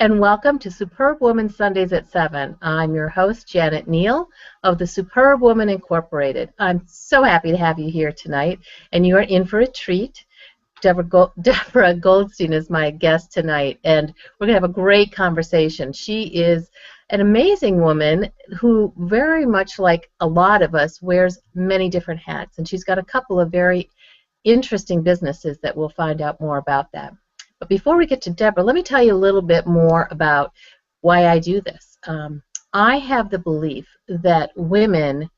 and welcome to Superbwoman Sundays at 7. I'm your host, Janet Neal of the Superbwoman Incorporated. I'm so happy to have you here tonight, and you are in for a treat. Deborah Goldstein is my guest tonight, and we're going to have a great conversation. She is an amazing woman who, very much like a lot of us, wears many different hats, and she's got a couple of very interesting businesses that we'll find out more about that. But before we get to Deborah, let me tell you a little bit more about why I do this. I have the belief that women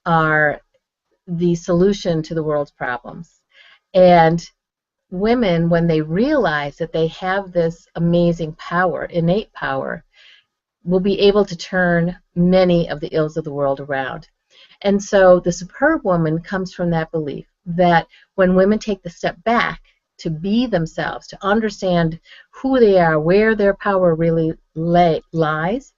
are the solution to the world's problems. And women, when they realize that they have this amazing power, innate power, will be able to turn many of the ills of the world around. And so the Superbwoman comes from that belief that when women take the step back to be themselves, to understand who they are, where their power really lays,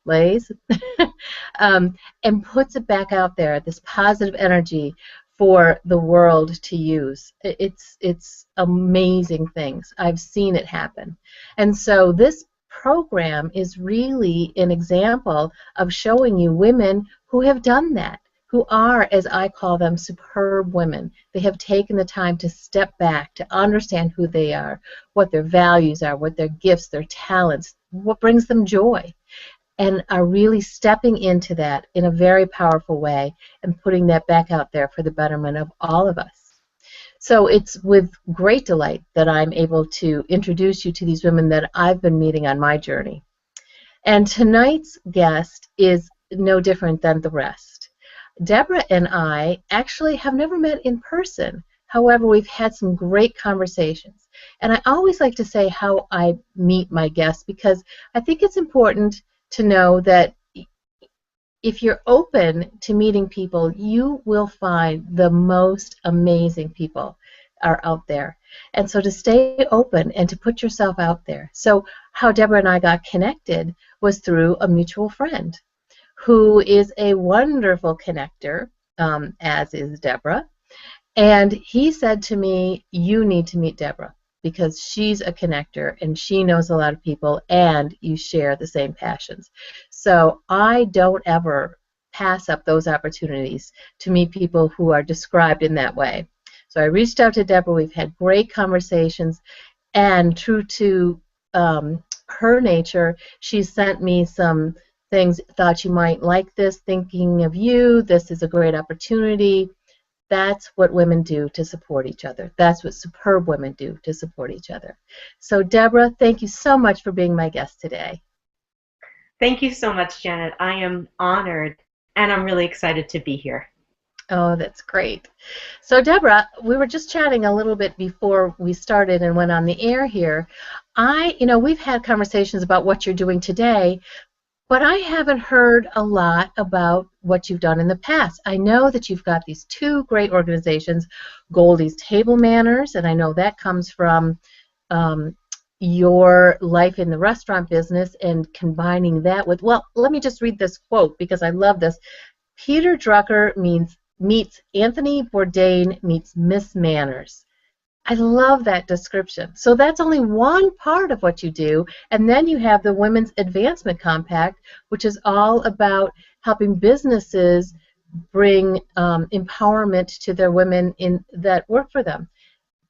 and puts it back out there, this positive energy for the world to use. It's amazing things. I've seen it happen. And so this program is really an example of showing you women who have done that, who are, as I call them, superb women. They have taken the time to step back, to understand who they are, what their values are, what their gifts, their talents, what brings them joy, and are really stepping into that in a very powerful way and putting that back out there for the betterment of all of us. So it's with great delight that I'm able to introduce you to these women that I've been meeting on my journey. And tonight's guest is no different than the rest. Deborah and I actually have never met in person. However, we've had some great conversations. And I always like to say how I meet my guests, because I think it's important to know that if you're open to meeting people, you will find the most amazing people are out there. And so to stay open and to put yourself out there. So how Deborah and I got connected was through a mutual friend, who is a wonderful connector, as is Deborah. And he said to me, you need to meet Deborah because she's a connector and she knows a lot of people and you share the same passions. So I don't ever pass up those opportunities to meet people who are described in that way. So I reached out to Deborah. We've had great conversations, and true to her nature, she sent me some things, thought you might like this, thinking of you, this is a great opportunity. That's what women do to support each other. That's what superb women do to support each other. So Deborah, thank you so much for being my guest today. Thank you so much, Janet. I am honored, and I'm really excited to be here. Oh, that's great. So Deborah, we were just chatting a little bit before we started and went on the air here. We've had conversations about what you're doing today, but I haven't heard a lot about what you've done in the past. I know that you've got these two great organizations, Goldie's Table Manners, and I know that comes from your life in the restaurant business and combining that with, well, let me just read this quote because I love this. Peter Drucker meets Anthony Bourdain meets Miss Manners. I love that description. So that's only one part of what you do, and then you have the Women's Advancement Compact, which is all about helping businesses bring empowerment to their women that work for them.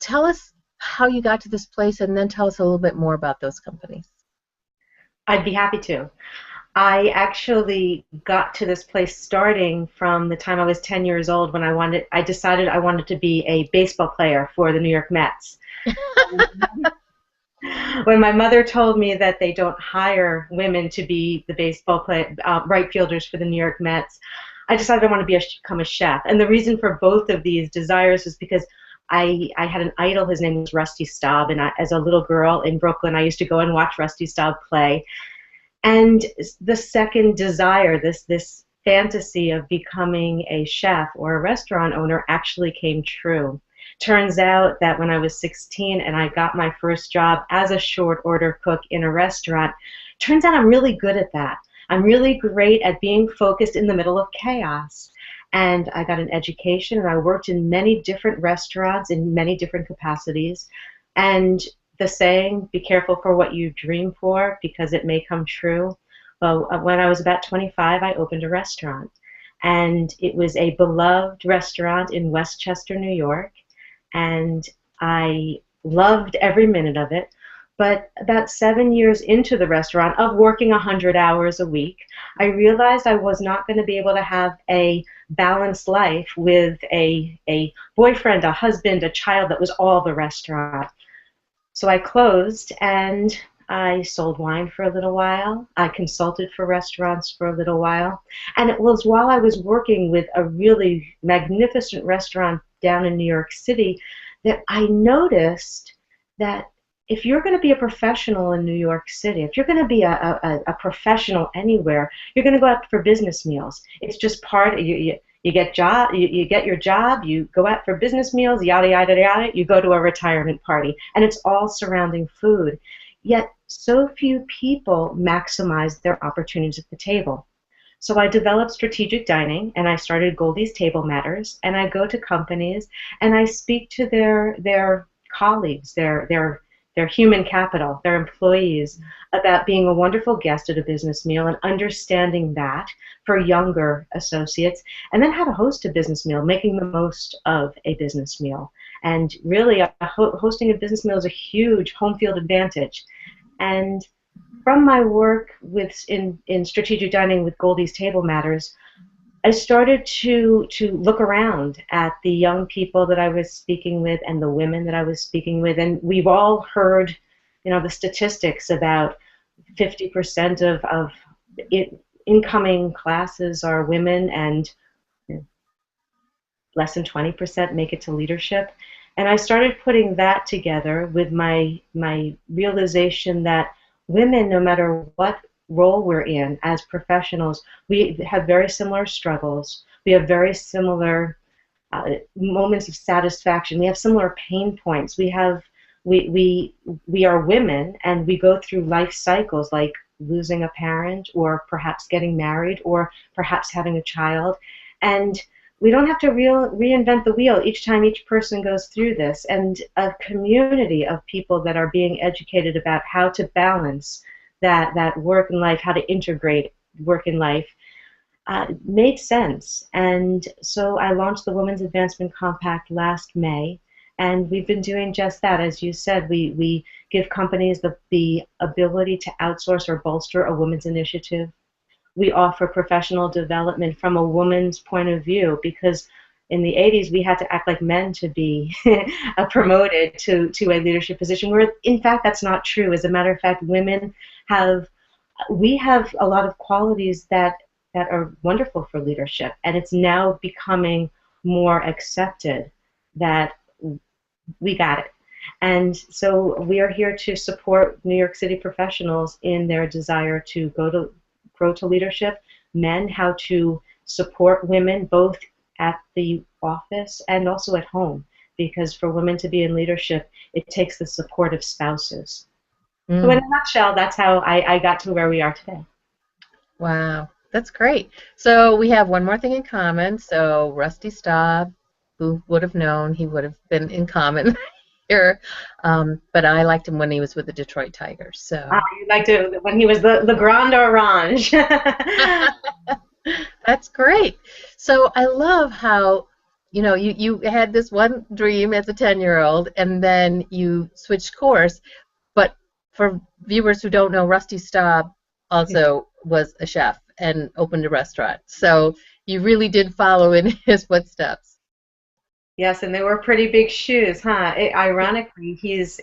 Tell us how you got to this place, and then tell us a little bit more about those companies. I'd be happy to. I actually got to this place starting from the time I was 10 years old when I decided I wanted to be a baseball player for the New York Mets. When my mother told me that they don't hire women to be the baseball right fielders for the New York Mets, I decided I wanted to become a chef. And the reason for both of these desires was because I had an idol. His name was Rusty Staub, and as a little girl in Brooklyn, I used to go and watch Rusty Staub play. And the second desire, this fantasy of becoming a chef or a restaurant owner, actually came true. Turns out that when I was 16 and I got my first job as a short order cook in a restaurant, turns out I'm really good at that. I'm really great at being focused in the middle of chaos. And I got an education, and I worked in many different restaurants in many different capacities. And the saying, be careful for what you dream for because it may come true. Well, when I was about 25, I opened a restaurant. And it was a beloved restaurant in Westchester, New York. And I loved every minute of it. But about 7 years into the restaurant, of working 100 hours a week, I realized I was not going to be able to have a balanced life with a boyfriend, a husband, a child that was all the restaurant. So I closed and I sold wine for a little while. I consulted for restaurants for a little while. And it was while I was working with a really magnificent restaurant down in New York City that I noticed that if you're going to be a professional in New York City, if you're going to be a professional anywhere, you're going to go out for business meals. It's just part of you get you get your job, you go out for business meals, yada yada yada, you go to a retirement party, and it's all surrounding food. Yet so few people maximize their opportunities at the table. So I developed strategic dining, and I started Goldie's Table Matters, and I go to companies and I speak to their colleagues, their human capital, their employees, about being a wonderful guest at a business meal and understanding that for younger associates, and then how to host a business meal, making the most of a business meal. And really, hosting a business meal is a huge home field advantage. And from my work in strategic dining with Goldie's Table Matters, I started to look around at the young people that I was speaking with and the women that I was speaking with, and we've all heard, the statistics about 50% of incoming classes are women, and less than 20% make it to leadership. And I started putting that together with my realization that women, no matter what role we're in as professionals, we have very similar struggles. We have very similar moments of satisfaction. We have similar pain points. We are women, and we go through life cycles like losing a parent, or perhaps getting married, or perhaps having a child. And we don't have to reinvent the wheel each time each person goes through this. And a community of people that are being educated about how to balance that work and life, how to integrate work and life, made sense. And so I launched the Women's Advancement Compact last May, and we've been doing just that. As you said, we give companies the ability to outsource or bolster a women's initiative. We offer professional development from a woman's point of view, because in the 80s we had to act like men to be promoted to a leadership position, where in fact that's not true. As a matter of fact, women have a lot of qualities that are wonderful for leadership, and it's now becoming more accepted that we got it. And so we are here to support New York City professionals in their desire to grow to leadership, men how to support women both at the office and also at home, because for women to be in leadership, it takes the support of spouses. So in a nutshell, that's how I got to where we are today. Wow, that's great. So we have one more thing in common. So Rusty Staub, who would have known, he would have been in common here. But I liked him when he was with the Detroit Tigers. So you liked it when he was the Grand Orange. That's great. So I love how, you had this one dream as a 10-year-old, and then you switched course. But for viewers who don't know, Rusty Staub also was a chef and opened a restaurant. So you really did follow in his footsteps. Yes, and they were pretty big shoes, huh? Ironically, he's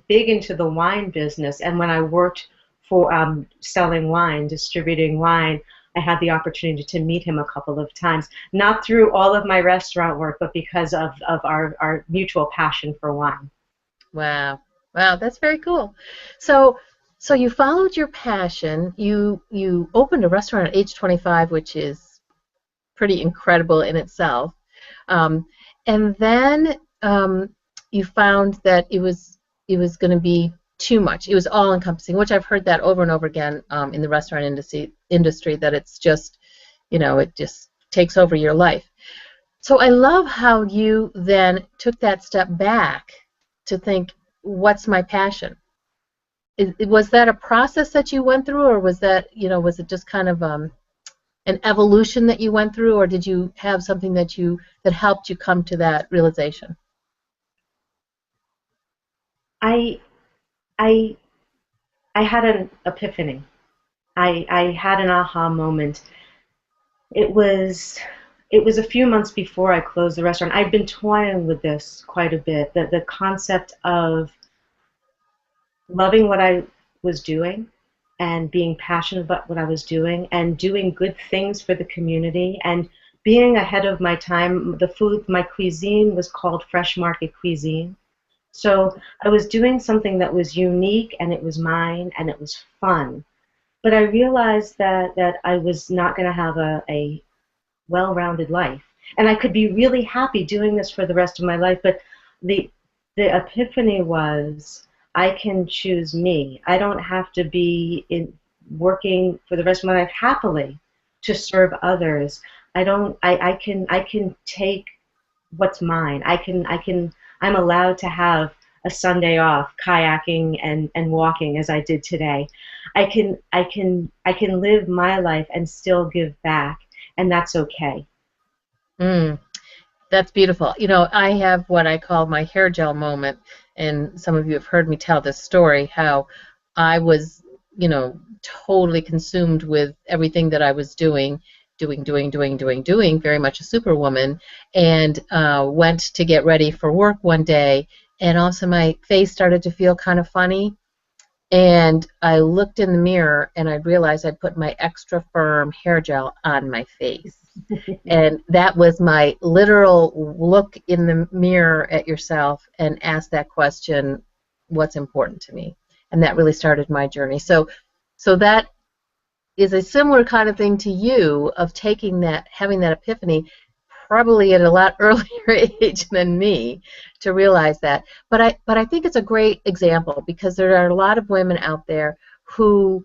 big into the wine business, and when I worked for selling wine, distributing wine, I had the opportunity to meet him a couple of times, not through all of my restaurant work, but because of our mutual passion for wine. Wow. Wow, that's very cool. So you followed your passion. You opened a restaurant at age 25, which is pretty incredible in itself. And then you found that it was going to be too much. It was all-encompassing, which I've heard that over and over again in the restaurant industry, that it's just, it just takes over your life. So I love how you then took that step back to think, what's my passion? Was that a process that you went through, or was that, was it just kind of an evolution that you went through, or did you have something that helped you come to that realization? I I I had an epiphany. I had an aha moment. It was it was a few months before I closed the restaurant. I'd been toying with this quite a bit. The concept of loving what I was doing and being passionate about what I was doing and doing good things for the community and being ahead of my time. The food, my cuisine was called fresh market cuisine. So I was doing something that was unique and it was mine and it was fun. But I realized that I was not going to have a well-rounded life. And I could be really happy doing this for the rest of my life, but the the epiphany was I can choose me. I don't have to be working for the rest of my life happily to serve others. I can take what's mine. I'm allowed to have a Sunday off kayaking and walking as I did today. I can live my life and still give back, and that's okay. Mm. That's beautiful. I have what I call my hair gel moment, and some of you have heard me tell this story, how I was, totally consumed with everything that I was doing, very much a superwoman, and went to get ready for work one day, and also my face started to feel kind of funny, and I looked in the mirror, and I realized I'd put my extra firm hair gel on my face. And that was my literal look in the mirror at yourself and ask that question, what's important to me? And that really started my journey. So that is a similar kind of thing to you, of taking that, having that epiphany, probably at a lot earlier age than me, to realize that. But I think it's a great example, because there are a lot of women out there who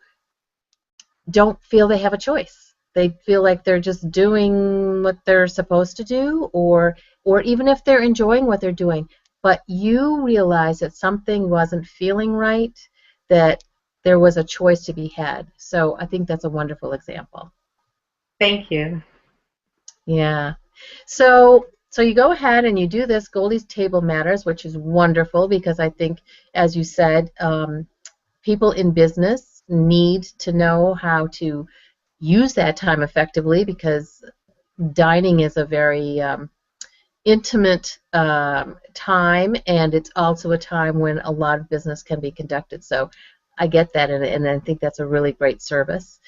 don't feel they have a choice. They feel like they're just doing what they're supposed to do, or even if they're enjoying what they're doing, but you realize that something wasn't feeling right, that there was a choice to be had. So I think that's a wonderful example. Thank you. Yeah. So you go ahead and you do this Goldie's Table Matters, which is wonderful, because I think, as you said, people in business need to know how to use that time effectively, because dining is a very intimate time, and it's also a time when a lot of business can be conducted. So I get that, and I think that's a really great service.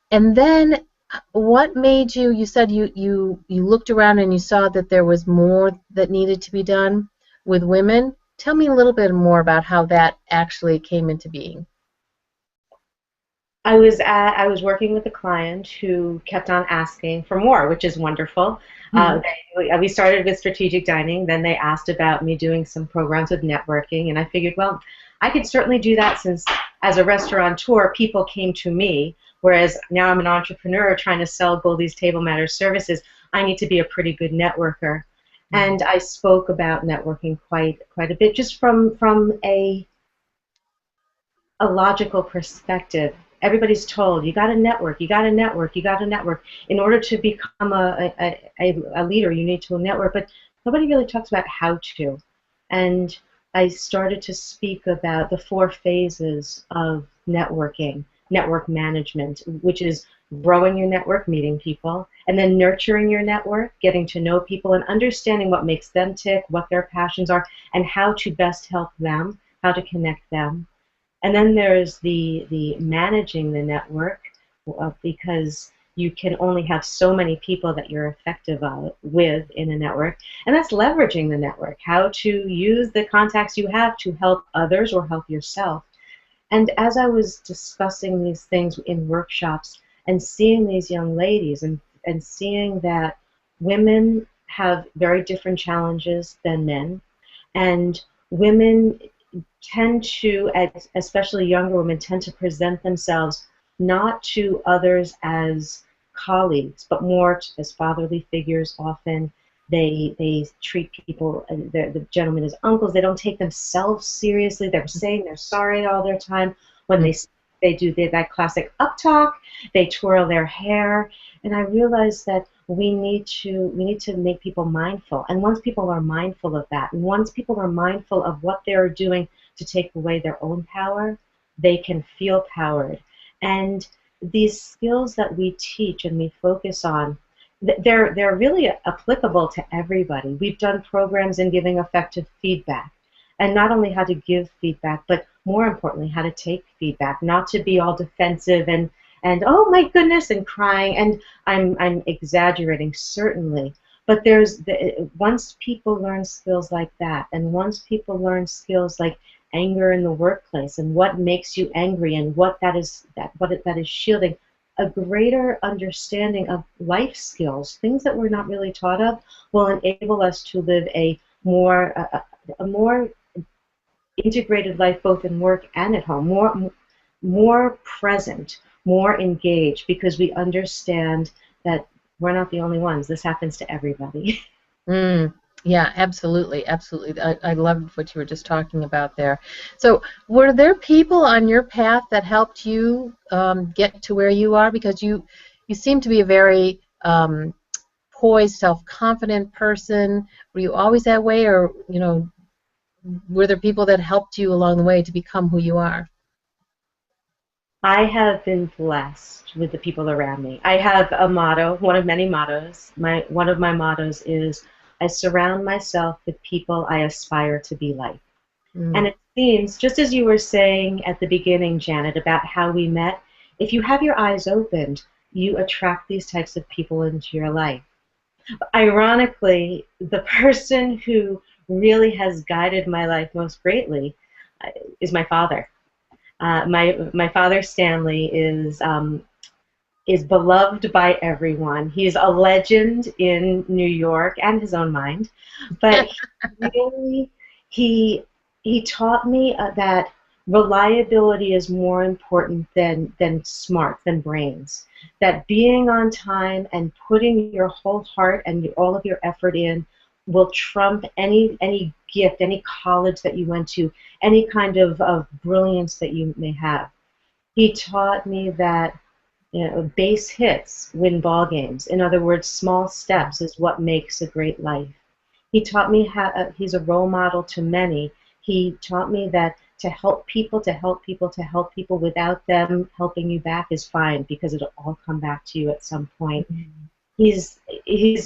And then what made you said you looked around and you saw that there was more that needed to be done with women. Tell me a little bit more about how that actually came into being. I was working with a client who kept on asking for more, which is wonderful. We started with strategic dining, then they asked about me doing some programs with networking, and I figured, well, I could certainly do that, since as a restaurateur, people came to me, whereas now I'm an entrepreneur trying to sell Goldie's Table Matters services. I need to be a pretty good networker. And I spoke about networking quite a bit, just from a logical perspective. Everybody's told you got to network, you got to network, you got to network. In order to become a leader, you need to network, but nobody really talks about how to. And I started to speak about the four phases of networking, network management, which is growing your network, meeting people, and then nurturing your network, getting to know people and understanding what makes them tick, what their passions are, and how to best help them, how to connect them. And then there's the managing the network, because you can only have so many people that you're effective with in a network. And that's leveraging the network, how to use the contacts you have to help others or help yourself. And as I was discussing these things in workshops and seeing these young ladies, and seeing that women have very different challenges than men, and women tend to, especially younger women, tend to present themselves not to others as colleagues, but more as fatherly figures often. They treat people, the gentlemen as uncles. They don't take themselves seriously. They're saying they're sorry all their time. When they do that classic up talk, they twirl their hair, and I realized that we need to make people mindful. And once people are mindful of that, and once people are mindful of what they're doing to take away their own power, they can feel powered. And these skills that we teach and we focus on, they're really applicable to everybody. We've done programs in giving effective feedback, and not only how to give feedback, but more importantly, how to take feedback, not to be all defensive and oh my goodness and crying. And I'm exaggerating certainly, but once people learn skills like that, and once people learn skills like anger in the workplace and what makes you angry and what that is shielding, a greater understanding of life skills, things that we're not really taught of, will enable us to live a more integrated life, both in work and at home, more present, more engaged, because we understand that we're not the only ones. This happens to everybody. Yeah, absolutely, absolutely. I loved what you were just talking about there. So, were there people on your path that helped you get to where you are? Because you seem to be a very poised, self-confident person. Were you always that way, or were there people that helped you along the way to become who you are? I have been blessed with the people around me. I have a motto, one of many mottos. One of my mottos is, I surround myself with people I aspire to be like. And it seems, just as you were saying at the beginning, Janet, about how we met, if you have your eyes opened, you attract these types of people into your life. Ironically, the person who really has guided my life most greatly is my father. My father, Stanley, is beloved by everyone. He's a legend in New York and his own mind, but really, he taught me that reliability is more important than smarts, than brains. That being on time and putting your whole heart and all of your effort in will trump any gift, any college that you went to, any kind of brilliance that you may have. He taught me that base hits win ball games. In other words, small steps is what makes a great life. He taught me how he's a role model to many. He taught me that to help people, to help people, to help people without them helping you back is fine, because it'll all come back to you at some point. He's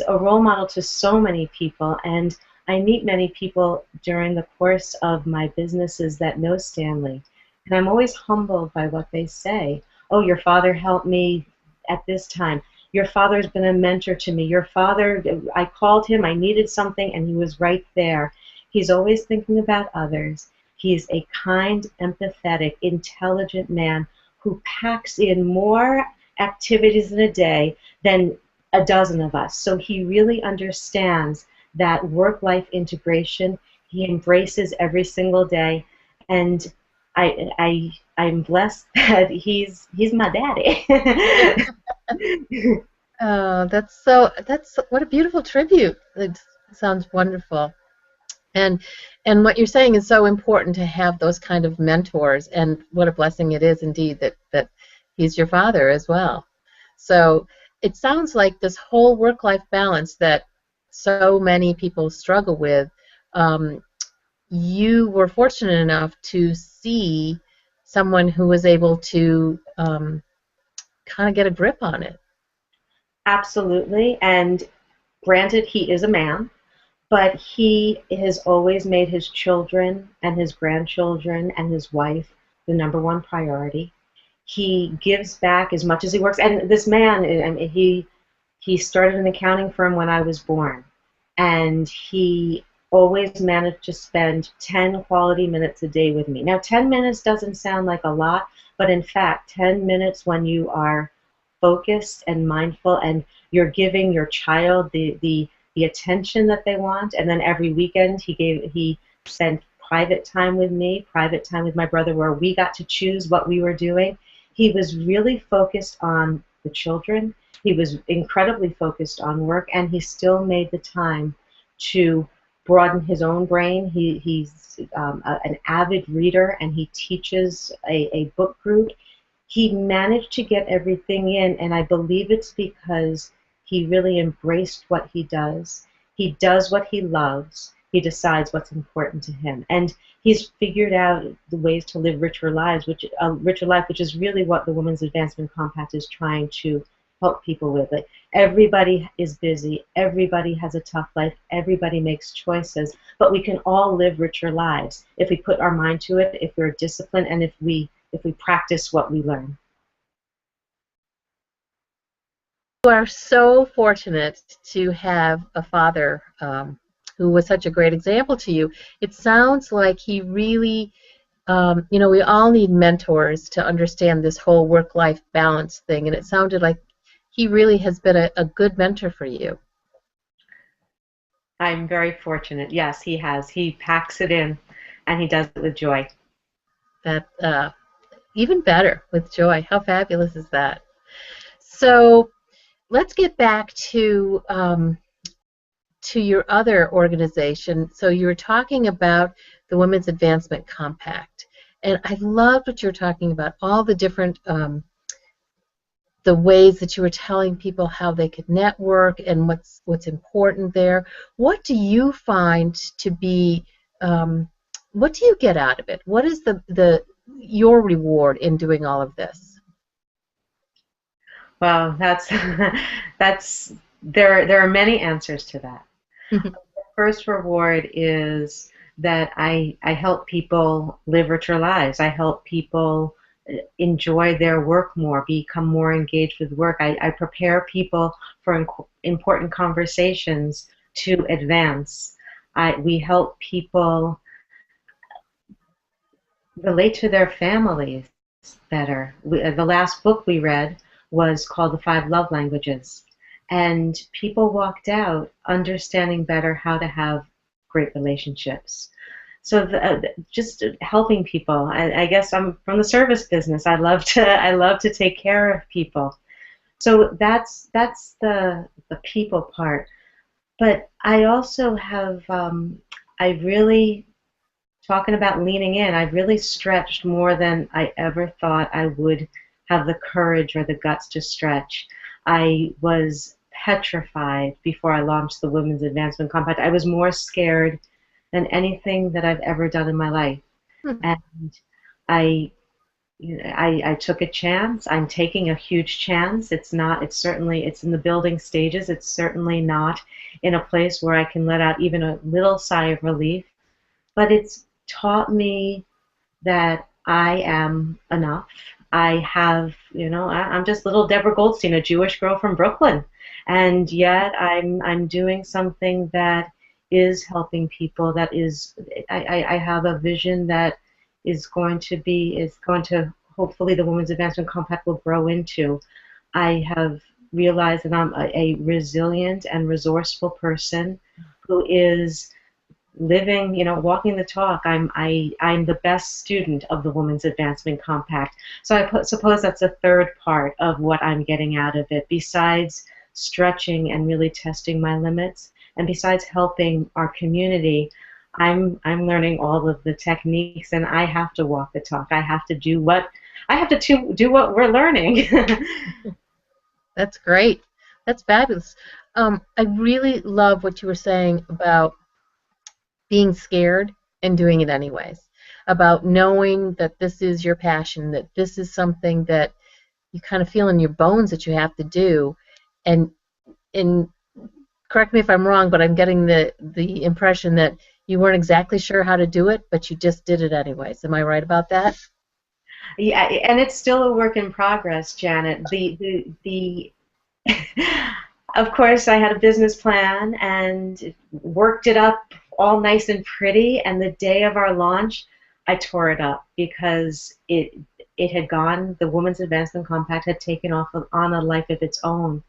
a role model to so many people, and I meet many people during the course of my businesses that know Stanley, and I'm always humbled by what they say. Oh, your father helped me at this time. Your father's been a mentor to me. Your father, I called him, I needed something, and he was right there. He's always thinking about others. He's a kind, empathetic, intelligent man who packs in more activities in a day than a dozen of us. So he really understands that work-life integration. He embraces every single day, and I'm blessed that he's my daddy. Oh, that's what a beautiful tribute. It sounds wonderful. And what you're saying is so important, to have those kind of mentors, and what a blessing it is indeed that he's your father as well. So it sounds like this whole work-life balance that so many people struggle with, you were fortunate enough to see someone who was able to kind of get a grip on it. Absolutely, and granted, he is a man, but he has always made his children and his grandchildren and his wife the number one priority. He gives back as much as he works. And this man, I mean, he started an accounting firm when I was born, and he always managed to spend 10 quality minutes a day with me. Now, 10 minutes doesn't sound like a lot, but in fact, 10 minutes when you are focused and mindful and you're giving your child the attention that they want. And then every weekend he spent private time with me, private time with my brother, where we got to choose what we were doing. He was really focused on the children. He was incredibly focused on work, and he still made the time to broaden his own brain. He's an avid reader, and he teaches a book group. He managed to get everything in, and I believe it's because he really embraced what he does. He does what he loves. He decides what's important to him, and he's figured out the ways to live richer lives, which a richer life, which is really what the Women's Advancement Compact is trying to help people with. Like, everybody is busy, everybody has a tough life, everybody makes choices, but we can all live richer lives if we put our mind to it, if we're disciplined, and if we practice what we learn. You are so fortunate to have a father who was such a great example to you. It sounds like he really, you know, we all need mentors to understand this whole work-life balance thing, and it sounded like he really has been a good mentor for you. I'm very fortunate. Yes, he has. He packs it in, and he does it with joy. That even better, with joy. How fabulous is that? So let's get back to your other organization. So you were talking about the Women's Advancement Compact, and I loved what you were talking about, all the different the ways that you were telling people how they could network and what's important there. What do you find to be what do you get out of it? What is your reward in doing all of this? Well, that's there are many answers to that. The first reward is that I help people live richer lives. I help people enjoy their work more, become more engaged with work. I prepare people for important conversations to advance. We help people relate to their families better. The last book we read was called The Five Love Languages, and people walked out understanding better how to have great relationships. So just helping people. I guess I'm from the service business. I love to take care of people. So that's the people part. But I also have I really, talking about leaning in, I've really stretched more than I ever thought I would have the courage or the guts to stretch. I was petrified before I launched the Women's Advancement Compact. I was more scared than anything that I've ever done in my life. And I I took a chance. I'm taking a huge chance. It's not, it's certainly, it's in the building stages. It's certainly not in a place where I can let out even a little sigh of relief. But it's taught me that I am enough. I have, I'm just little Deborah Goldstein, a Jewish girl from Brooklyn. And yet I'm doing something that is helping people, that is, I have a vision that is going to hopefully the Women's Advancement Compact will grow into. I have realized that I'm a resilient and resourceful person who is living, walking the talk. I'm the best student of the Women's Advancement Compact. So I suppose that's a third part of what I'm getting out of it, besides stretching and really testing my limits, and besides helping our community. I'm learning all of the techniques, and I have to walk the talk. I have to do what we're learning. That's great. That's fabulous. I really love what you were saying about being scared and doing it anyways, about knowing that this is your passion, that this is something that you kind of feel in your bones that you have to do, and correct me if I'm wrong, but I'm getting the impression that you weren't exactly sure how to do it, but you just did it anyways. Am I right about that? Yeah, and it's still a work in progress, Janet. The of course, I had a business plan and worked it up all nice and pretty, and the day of our launch, I tore it up because it had gone, the Women's Advancement Compact had taken off on a life of its own.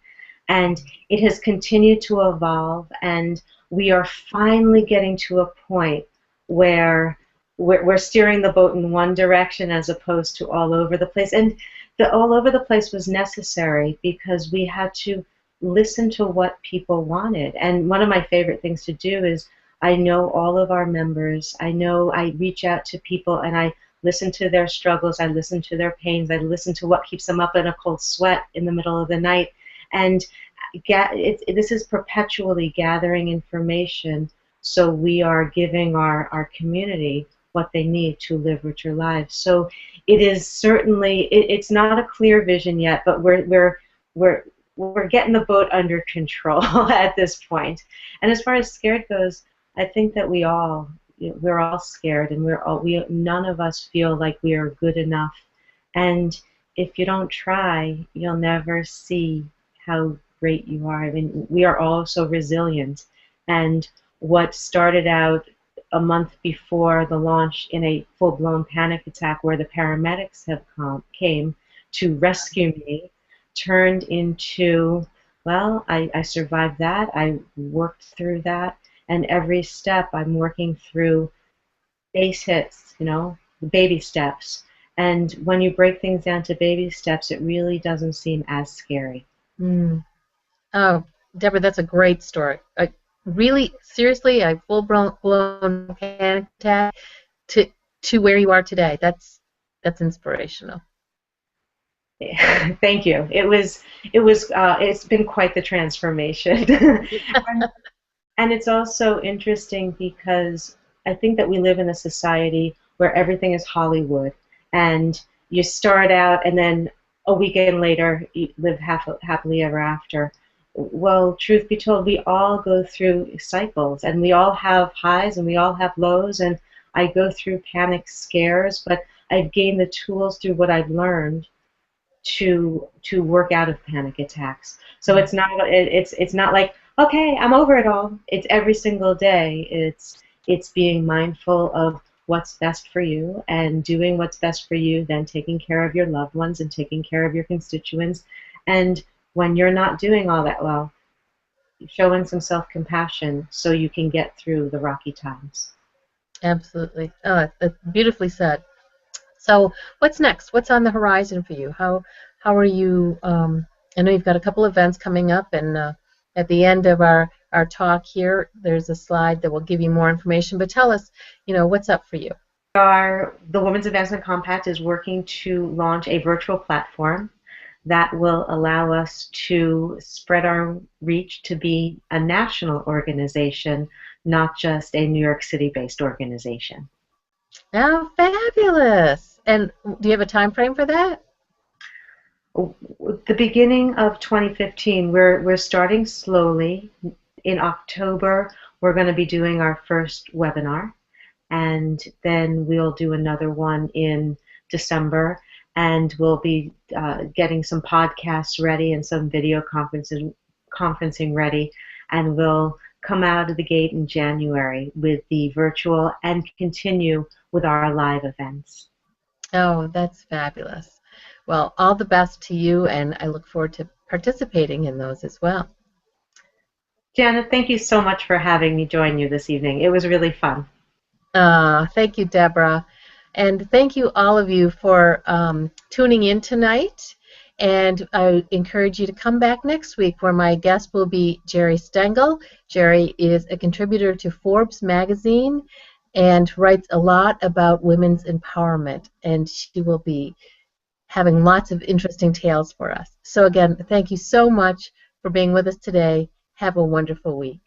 And it has continued to evolve, and we are finally getting to a point where we're steering the boat in one direction as opposed to all over the place. And the all over the place was necessary because we had to listen to what people wanted. And one of my favorite things to do is I know all of our members. I reach out to people and I listen to their struggles. I listen to their pains. I listen to what keeps them up in a cold sweat in the middle of the night. And this is perpetually gathering information, so we are giving our community what they need to live richer lives. So it is certainly, it's not a clear vision yet, but we're getting the boat under control at this point. And as far as scared goes, I think that we're all scared, and none of us feel like we are good enough. And if you don't try, you'll never see how great you are. I mean, we are all so resilient. And what started out a month before the launch in a full-blown panic attack where the paramedics came to rescue me turned into, well, I survived that. I worked through that. And every step I'm working through base hits, baby steps. And when you break things down to baby steps, it really doesn't seem as scary. Mm. Oh, Deborah, that's a great story. Really, seriously, a full-blown panic attack to where you are today. That's inspirational. Thank you. It's been quite the transformation. And it's also interesting because I think that we live in a society where everything is Hollywood, and you start out and then a weekend later you live happily ever after. Well, truth be told, we all go through cycles, and we all have highs and we all have lows, and I go through panic scares, but I've gained the tools through what I've learned to work out of panic attacks. So it's not like, okay, I'm over it all. It's every single day. It's being mindful of what's best for you and doing what's best for you, then taking care of your loved ones and taking care of your constituents. And when you're not doing all that well, showing some self-compassion so you can get through the rocky times. Absolutely. Oh, that's beautifully said. So what's next? What's on the horizon for you? How are you? I know you've got a couple events coming up, and at the end of our talk here, there's a slide that will give you more information. But tell us, what's up for you? The Women's Advancement Compact is working to launch a virtual platform that will allow us to spread our reach to be a national organization, not just a New York City-based organization. Oh, fabulous! And do you have a time frame for that? The beginning of 2015. We're starting slowly. In October, we're going to be doing our first webinar, and then we'll do another one in December, and we'll be getting some podcasts ready and some video conferencing ready, and we'll come out of the gate in January with the virtual and continue with our live events. Oh, that's fabulous. Well, all the best to you, and I look forward to participating in those as well. Janet, thank you so much for having me join you this evening. It was really fun. Thank you, Deborah. And thank you, all of you, for tuning in tonight. And I encourage you to come back next week, where my guest will be Jerry Stengel. Jerry is a contributor to Forbes magazine and writes a lot about women's empowerment. And she will be having lots of interesting tales for us. So again, thank you so much for being with us today. Have a wonderful week.